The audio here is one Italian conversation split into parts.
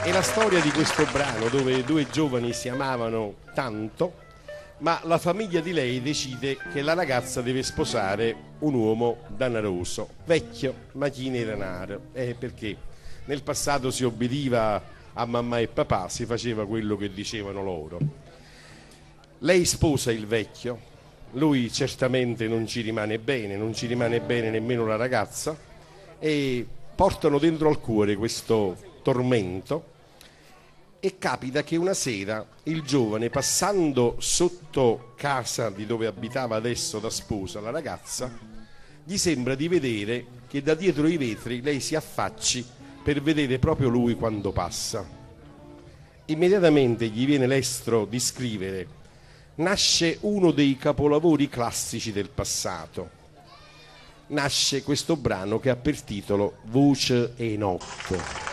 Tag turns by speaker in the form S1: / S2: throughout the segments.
S1: È la storia di questo brano dove due giovani si amavano tanto, ma la famiglia di lei decide che la ragazza deve sposare un uomo danaroso, vecchio, macchine di denaro, perché nel passato si obbediva a mamma e papà, si faceva quello che dicevano loro. Lei sposa il vecchio, lui certamente non ci rimane bene nemmeno la ragazza, e portano dentro al cuore questo tormento. E capita che una sera il giovane, passando sotto casa di dove abitava adesso da sposa la ragazza, gli sembra di vedere che da dietro i vetri lei si affacci per vedere proprio lui quando passa. Immediatamente gli viene l'estro di scrivere. Nasce uno dei capolavori classici del passato. Nasce questo brano che ha per titolo Voce e Notte.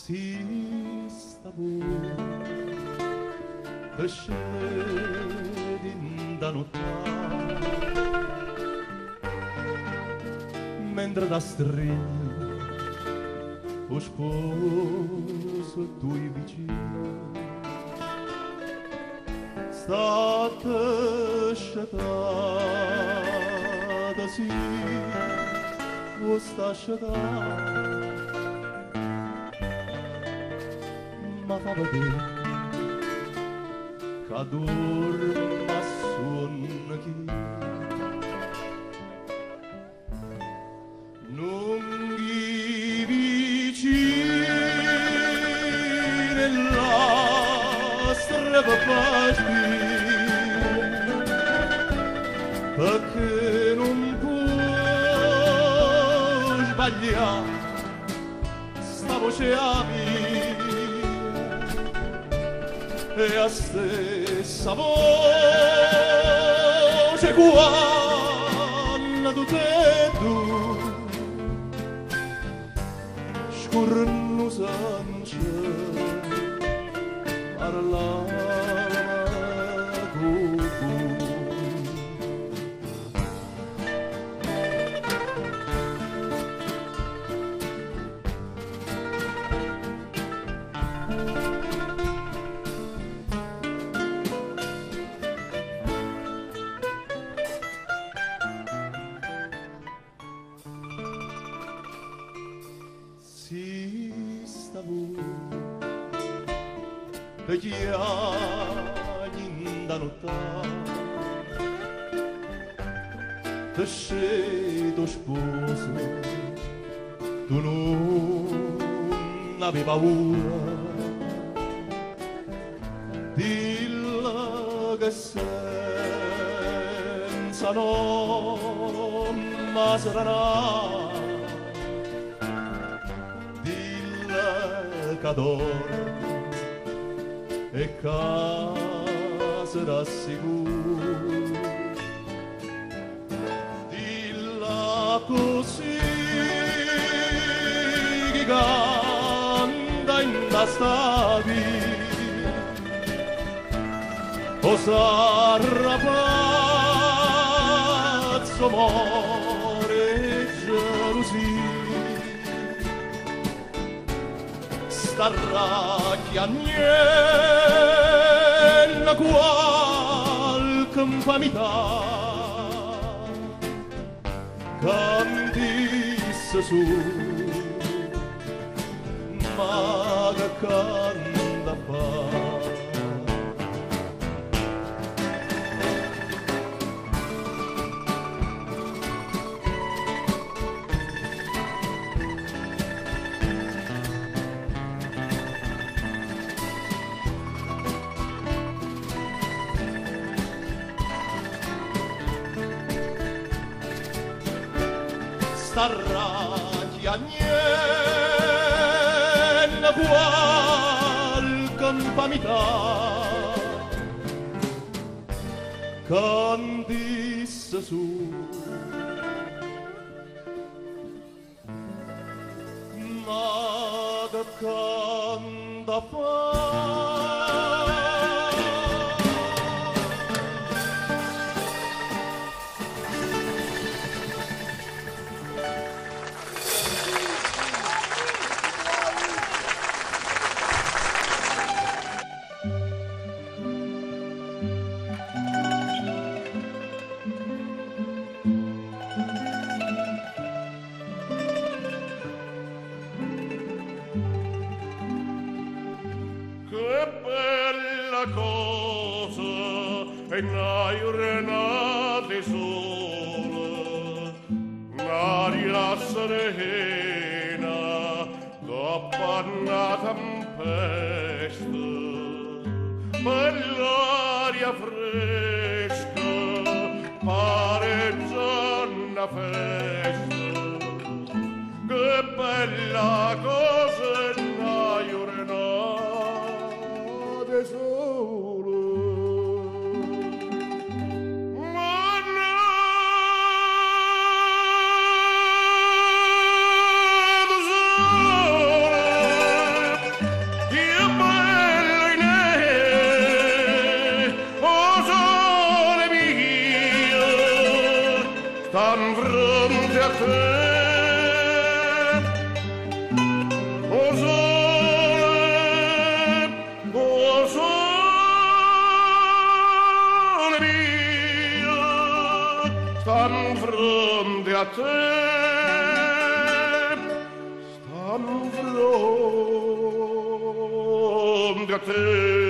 S2: Si stavo scendendo nottare mentre da strilla o sposo tuoi vicini state sciatata sì o sta sciatata ma fa vedere che dorma sonno chi non gli vicine la strada passi perché non può sbagliare sta voce a me e a stessa voce quando tu te tu scorrono sance parlava con si stavo e chi anni da nottare te sei tuo sposo tu non avevi paura dilla che senza non maserà cadore e casa sicuro dilla così che canta in da stavi o sarrapazzo amore e gelosia starracchia niente qualche infamità cantisse su ma che canta fa starracchia niente qualche infamità candisse su. Ma che canta fa?
S3: E una giornata sola, un'aria serena, dopo una tempesta, bell'aria fresca, pareggia una festa, che bella cosa è una giornata sola. Stan fronte a te, o sole mio, stan fronte a te, stan fronte a te.